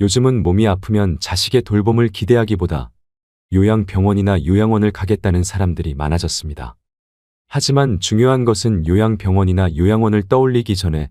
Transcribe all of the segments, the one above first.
요즘은 몸이 아프면 자식의 돌봄을 기대하기보다 요양병원이나 요양원을 가겠다는 사람들이 많아졌습니다. 하지만 중요한 것은 요양병원이나 요양원을 떠올리기 전에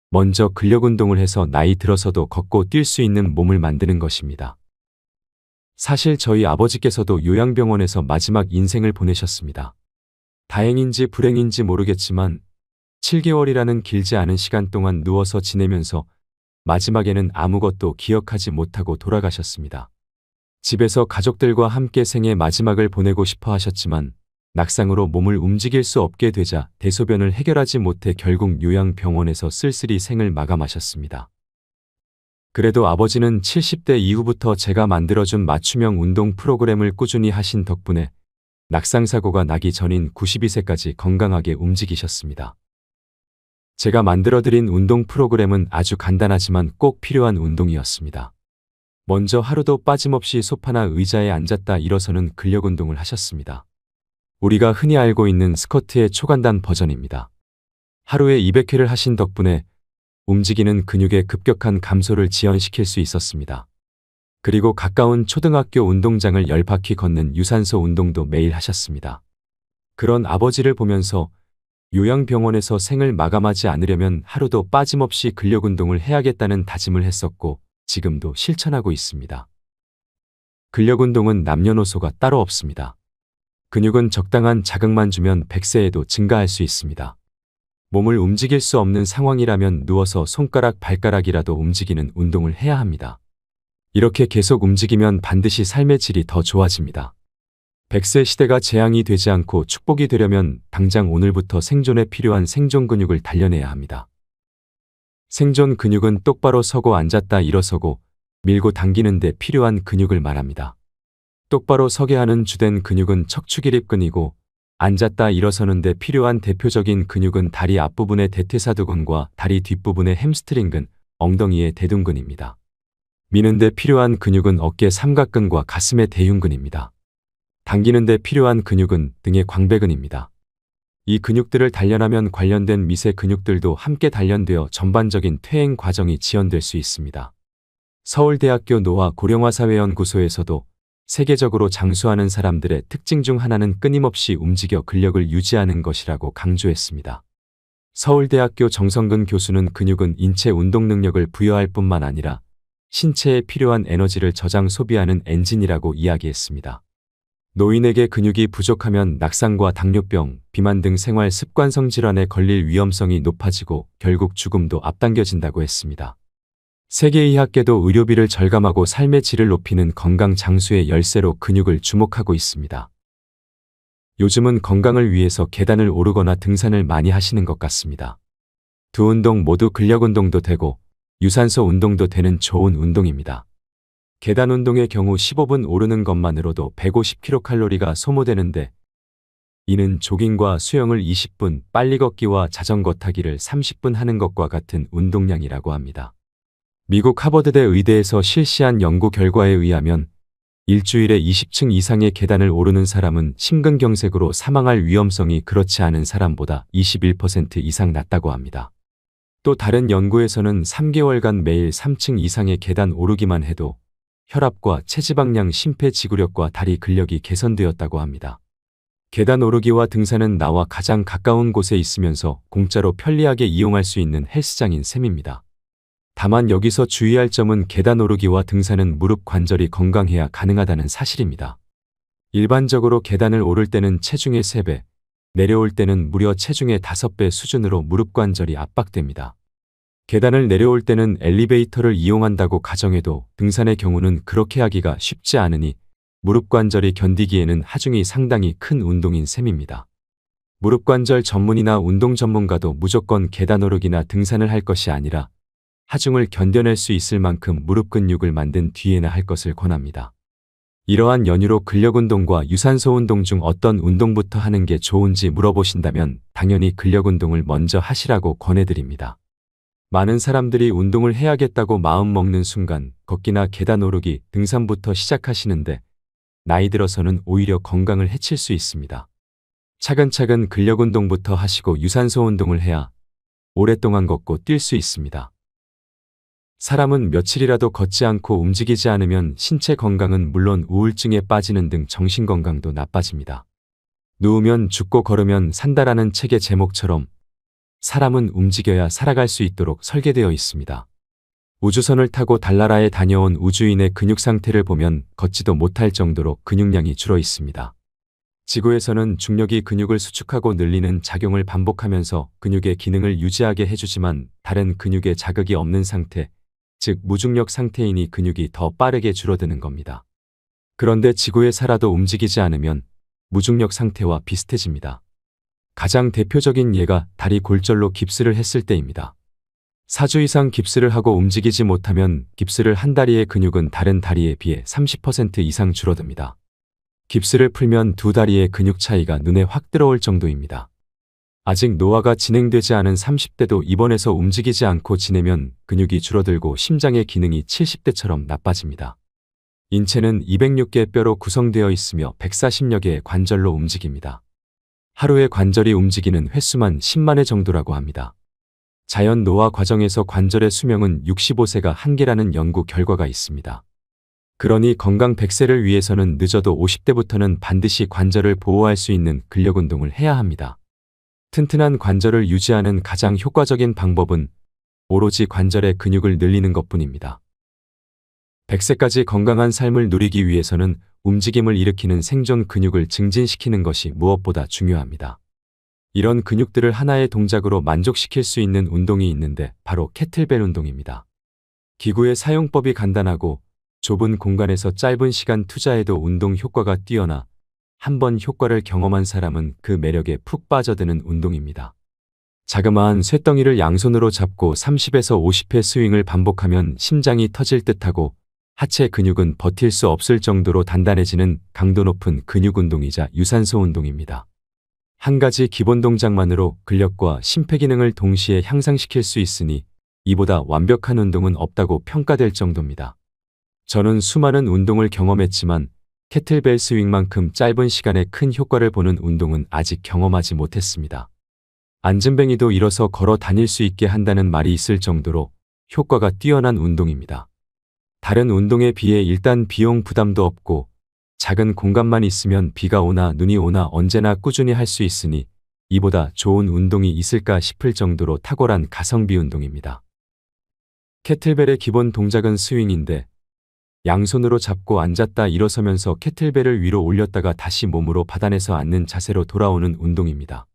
먼저 근력운동을 해서 나이 들어서도 걷고 뛸 수 있는 몸을 만드는 것입니다. 사실 저희 아버지께서도 요양병원에서 마지막 인생을 보내셨습니다. 다행인지 불행인지 모르겠지만 7개월이라는 길지 않은 시간 동안 누워서 지내면서 마지막에는 아무것도 기억하지 못하고 돌아가셨습니다. 집에서 가족들과 함께 생의 마지막을 보내고 싶어 하셨지만 낙상으로 몸을 움직일 수 없게 되자 대소변을 해결하지 못해 결국 요양병원에서 쓸쓸히 생을 마감하셨습니다. 그래도 아버지는 70대 이후부터 제가 만들어준 맞춤형 운동 프로그램을 꾸준히 하신 덕분에 낙상사고가 나기 전인 92세까지 건강하게 움직이셨습니다. 제가 만들어드린 운동 프로그램은 아주 간단하지만 꼭 필요한 운동이었습니다. 먼저 하루도 빠짐없이 소파나 의자에 앉았다 일어서는 근력운동을 하셨습니다. 우리가 흔히 알고 있는 스쿼트의 초간단 버전입니다. 하루에 200회를 하신 덕분에 움직이는 근육의 급격한 감소를 지연시킬 수 있었습니다. 그리고 가까운 초등학교 운동장을 10바퀴 걷는 유산소 운동도 매일 하셨습니다. 그런 아버지를 보면서 요양병원에서 생을 마감하지 않으려면 하루도 빠짐없이 근력운동을 해야겠다는 다짐을 했었고 지금도 실천하고 있습니다. 근력운동은 남녀노소가 따로 없습니다. 근육은 적당한 자극만 주면 100세에도 증가할 수 있습니다. 몸을 움직일 수 없는 상황이라면 누워서 손가락, 발가락이라도 움직이는 운동을 해야 합니다. 이렇게 계속 움직이면 반드시 삶의 질이 더 좋아집니다. 100세 시대가 재앙이 되지 않고 축복이 되려면 당장 오늘부터 생존에 필요한 생존 근육을 단련해야 합니다. 생존 근육은 똑바로 서고 앉았다 일어서고 밀고 당기는 데 필요한 근육을 말합니다. 똑바로 서게 하는 주된 근육은 척추기립근이고 앉았다 일어서는 데 필요한 대표적인 근육은 다리 앞부분의 대퇴사두근과 다리 뒷부분의 햄스트링근, 엉덩이의 대둔근입니다. 미는 데 필요한 근육은 어깨 삼각근과 가슴의 대흉근입니다. 당기는 데 필요한 근육은 등의 광배근입니다. 이 근육들을 단련하면 관련된 미세 근육들도 함께 단련되어 전반적인 퇴행 과정이 지연될 수 있습니다. 서울대학교 노화 고령화사회연구소에서도 세계적으로 장수하는 사람들의 특징 중 하나는 끊임없이 움직여 근력을 유지하는 것이라고 강조했습니다. 서울대학교 정성근 교수는 근육은 인체 운동 능력을 부여할 뿐만 아니라 신체에 필요한 에너지를 저장 소비하는 엔진이라고 이야기했습니다. 노인에게 근육이 부족하면 낙상과 당뇨병, 비만 등 생활 습관성 질환에 걸릴 위험성이 높아지고 결국 죽음도 앞당겨진다고 했습니다. 세계의학계도 의료비를 절감하고 삶의 질을 높이는 건강 장수의 열쇠로 근육을 주목하고 있습니다. 요즘은 건강을 위해서 계단을 오르거나 등산을 많이 하시는 것 같습니다. 두 운동 모두 근력 운동도 되고 유산소 운동도 되는 좋은 운동입니다. 계단 운동의 경우 15분 오르는 것만으로도 150kcal가 소모되는데 이는 조깅과 수영을 20분, 빨리 걷기와 자전거 타기를 30분 하는 것과 같은 운동량이라고 합니다. 미국 하버드대 의대에서 실시한 연구 결과에 의하면 일주일에 20층 이상의 계단을 오르는 사람은 심근경색으로 사망할 위험성이 그렇지 않은 사람보다 21% 이상 낮다고 합니다. 또 다른 연구에서는 3개월간 매일 3층 이상의 계단 오르기만 해도 혈압과 체지방량, 심폐지구력과 다리 근력이 개선되었다고 합니다. 계단 오르기와 등산은 나와 가장 가까운 곳에 있으면서 공짜로 편리하게 이용할 수 있는 헬스장인 셈입니다. 다만 여기서 주의할 점은 계단 오르기와 등산은 무릎 관절이 건강해야 가능하다는 사실입니다. 일반적으로 계단을 오를 때는 체중의 3배, 내려올 때는 무려 체중의 5배 수준으로 무릎 관절이 압박됩니다. 계단을 내려올 때는 엘리베이터를 이용한다고 가정해도 등산의 경우는 그렇게 하기가 쉽지 않으니 무릎 관절이 견디기에는 하중이 상당히 큰 운동인 셈입니다. 무릎 관절 전문이나 운동 전문가도 무조건 계단 오르기나 등산을 할 것이 아니라 하중을 견뎌낼 수 있을 만큼 무릎 근육을 만든 뒤에나 할 것을 권합니다. 이러한 연유로 근력 운동과 유산소 운동 중 어떤 운동부터 하는 게 좋은지 물어보신다면 당연히 근력 운동을 먼저 하시라고 권해드립니다. 많은 사람들이 운동을 해야겠다고 마음먹는 순간 걷기나 계단 오르기, 등산부터 시작하시는데 나이 들어서는 오히려 건강을 해칠 수 있습니다. 차근차근 근력 운동부터 하시고 유산소 운동을 해야 오랫동안 걷고 뛸 수 있습니다. 사람은 며칠이라도 걷지 않고 움직이지 않으면 신체 건강은 물론 우울증에 빠지는 등 정신 건강도 나빠집니다. 누우면 죽고 걸으면 산다라는 책의 제목처럼 사람은 움직여야 살아갈 수 있도록 설계되어 있습니다. 우주선을 타고 달나라에 다녀온 우주인의 근육 상태를 보면 걷지도 못할 정도로 근육량이 줄어 있습니다. 지구에서는 중력이 근육을 수축하고 늘리는 작용을 반복하면서 근육의 기능을 유지하게 해주지만 다른 근육에 자극이 없는 상태, 즉 무중력 상태이니 근육이 더 빠르게 줄어드는 겁니다. 그런데 지구에 살아도 움직이지 않으면 무중력 상태와 비슷해집니다. 가장 대표적인 예가 다리 골절로 깁스를 했을 때입니다. 4주 이상 깁스를 하고 움직이지 못하면 깁스를 한 다리의 근육은 다른 다리에 비해 30% 이상 줄어듭니다. 깁스를 풀면 두 다리의 근육 차이가 눈에 확 들어올 정도입니다. 아직 노화가 진행되지 않은 30대도 입원해서 움직이지 않고 지내면 근육이 줄어들고 심장의 기능이 70대처럼 나빠집니다. 인체는 206개의 뼈로 구성되어 있으며 140여 개의 관절로 움직입니다. 하루에 관절이 움직이는 횟수만 10만 회 정도라고 합니다. 자연 노화 과정에서 관절의 수명은 65세가 한계라는 연구 결과가 있습니다. 그러니 건강 100세를 위해서는 늦어도 50대부터는 반드시 관절을 보호할 수 있는 근력 운동을 해야 합니다. 튼튼한 관절을 유지하는 가장 효과적인 방법은 오로지 관절의 근육을 늘리는 것뿐입니다. 100세까지 건강한 삶을 누리기 위해서는 움직임을 일으키는 생존 근육을 증진시키는 것이 무엇보다 중요합니다. 이런 근육들을 하나의 동작으로 만족시킬 수 있는 운동이 있는데 바로 캐틀벨 운동입니다. 기구의 사용법이 간단하고 좁은 공간에서 짧은 시간 투자해도 운동 효과가 뛰어나 한번 효과를 경험한 사람은 그 매력에 푹 빠져드는 운동입니다. 자그마한 쇳덩이를 양손으로 잡고 30에서 50회 스윙을 반복하면 심장이 터질 듯하고 하체 근육은 버틸 수 없을 정도로 단단해지는 강도 높은 근육 운동이자 유산소 운동입니다. 한 가지 기본 동작만으로 근력과 심폐기능을 동시에 향상시킬 수 있으니 이보다 완벽한 운동은 없다고 평가될 정도입니다. 저는 수많은 운동을 경험했지만 캐틀벨 스윙만큼 짧은 시간에 큰 효과를 보는 운동은 아직 경험하지 못했습니다. 앉은뱅이도 일어서 걸어 다닐 수 있게 한다는 말이 있을 정도로 효과가 뛰어난 운동입니다. 다른 운동에 비해 일단 비용 부담도 없고 작은 공간만 있으면 비가 오나 눈이 오나 언제나 꾸준히 할 수 있으니 이보다 좋은 운동이 있을까 싶을 정도로 탁월한 가성비 운동입니다. 캐틀벨의 기본 동작은 스윙인데 양손으로 잡고 앉았다 일어서면서 캐틀벨을 위로 올렸다가 다시 몸으로 받아내서 앉는 자세로 돌아오는 운동입니다.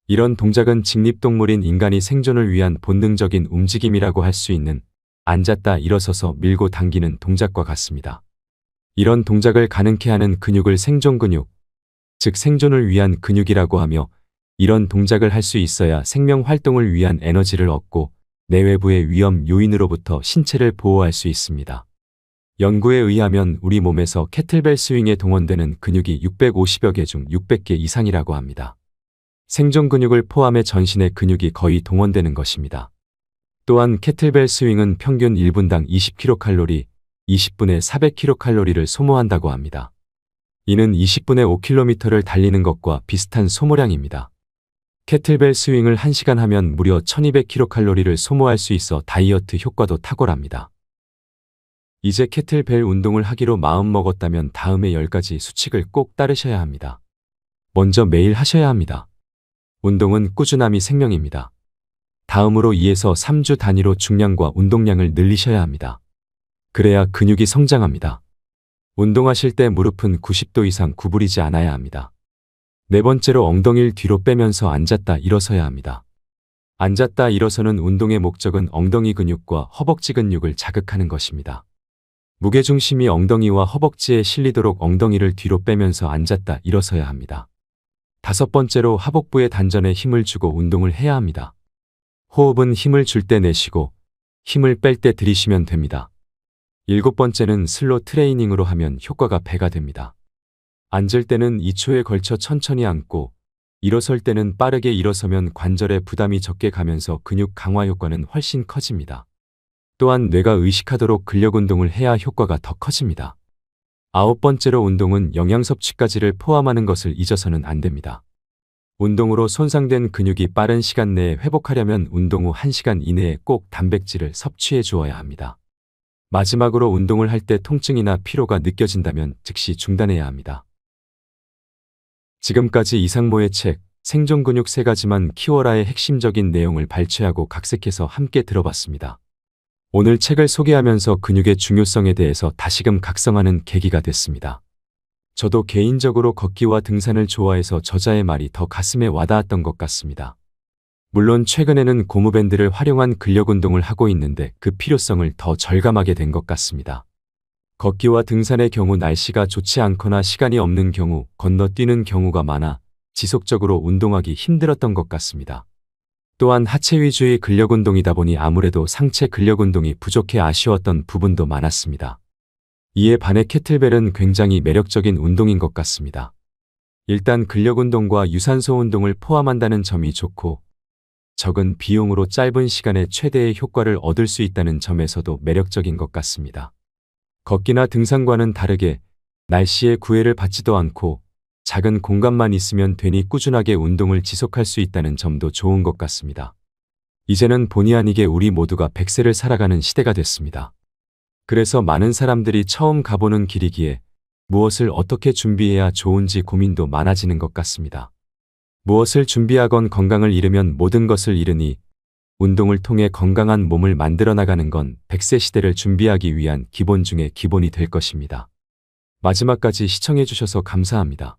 이런 동작은 직립동물인 인간이 생존을 위한 본능적인 움직임이라고 할 수 있는 앉았다 일어서서 밀고 당기는 동작과 같습니다. 이런 동작을 가능케 하는 근육을 생존근육, 즉 생존을 위한 근육이라고 하며 이런 동작을 할 수 있어야 생명 활동을 위한 에너지를 얻고 내외부의 위험 요인으로부터 신체를 보호할 수 있습니다. 연구에 의하면 우리 몸에서 캐틀벨 스윙에 동원되는 근육이 650여 개 중 600개 이상이라고 합니다. 생존 근육을 포함해 전신의 근육이 거의 동원되는 것입니다. 또한 캐틀벨 스윙은 평균 1분당 20kcal, 20분에 400kcal를 소모한다고 합니다. 이는 20분에 5km를 달리는 것과 비슷한 소모량입니다. 캐틀벨 스윙을 1시간 하면 무려 1200kcal를 소모할 수 있어 다이어트 효과도 탁월합니다. 이제 캐틀벨 운동을 하기로 마음먹었다면 다음의 10가지 수칙을 꼭 따르셔야 합니다. 먼저 매일 하셔야 합니다. 운동은 꾸준함이 생명입니다. 다음으로 2에서 3주 단위로 중량과 운동량을 늘리셔야 합니다. 그래야 근육이 성장합니다. 운동하실 때 무릎은 90도 이상 구부리지 않아야 합니다. 네 번째로 엉덩이를 뒤로 빼면서 앉았다 일어서야 합니다. 앉았다 일어서는 운동의 목적은 엉덩이 근육과 허벅지 근육을 자극하는 것입니다. 무게중심이 엉덩이와 허벅지에 실리도록 엉덩이를 뒤로 빼면서 앉았다 일어서야 합니다. 다섯 번째로 하복부의 단전에 힘을 주고 운동을 해야 합니다. 호흡은 힘을 줄 때 내쉬고 힘을 뺄 때 들이쉬면 됩니다. 일곱 번째는 슬로 트레이닝으로 하면 효과가 배가 됩니다. 앉을 때는 2초에 걸쳐 천천히 앉고 일어설 때는 빠르게 일어서면 관절에 부담이 적게 가면서 근육 강화 효과는 훨씬 커집니다. 또한 뇌가 의식하도록 근력 운동을 해야 효과가 더 커집니다. 아홉 번째로 운동은 영양 섭취까지를 포함하는 것을 잊어서는 안 됩니다. 운동으로 손상된 근육이 빠른 시간 내에 회복하려면 운동 후 1시간 이내에 꼭 단백질을 섭취해 주어야 합니다. 마지막으로 운동을 할 때 통증이나 피로가 느껴진다면 즉시 중단해야 합니다. 지금까지 이상모의 책 생존 근육 3가지만 키워라의 핵심적인 내용을 발췌하고 각색해서 함께 들어봤습니다. 오늘 책을 소개하면서 근육의 중요성에 대해서 다시금 각성하는 계기가 됐습니다. 저도 개인적으로 걷기와 등산을 좋아해서 저자의 말이 더 가슴에 와닿았던 것 같습니다. 물론 최근에는 고무밴드를 활용한 근력 운동을 하고 있는데 그 필요성을 더 절감하게 된 것 같습니다. 걷기와 등산의 경우 날씨가 좋지 않거나 시간이 없는 경우 건너뛰는 경우가 많아 지속적으로 운동하기 힘들었던 것 같습니다. 또한 하체 위주의 근력 운동이다 보니 아무래도 상체 근력 운동이 부족해 아쉬웠던 부분도 많았습니다. 이에 반해 캐틀벨은 굉장히 매력적인 운동인 것 같습니다. 일단 근력 운동과 유산소 운동을 포함한다는 점이 좋고 적은 비용으로 짧은 시간에 최대의 효과를 얻을 수 있다는 점에서도 매력적인 것 같습니다. 걷기나 등산과는 다르게 날씨에 구애를 받지도 않고 작은 공간만 있으면 되니 꾸준하게 운동을 지속할 수 있다는 점도 좋은 것 같습니다. 이제는 본의 아니게 우리 모두가 100세를 살아가는 시대가 됐습니다. 그래서 많은 사람들이 처음 가보는 길이기에 무엇을 어떻게 준비해야 좋은지 고민도 많아지는 것 같습니다. 무엇을 준비하건 건강을 잃으면 모든 것을 잃으니 운동을 통해 건강한 몸을 만들어 나가는 건 100세 시대를 준비하기 위한 기본 중의 기본이 될 것입니다. 마지막까지 시청해 주셔서 감사합니다.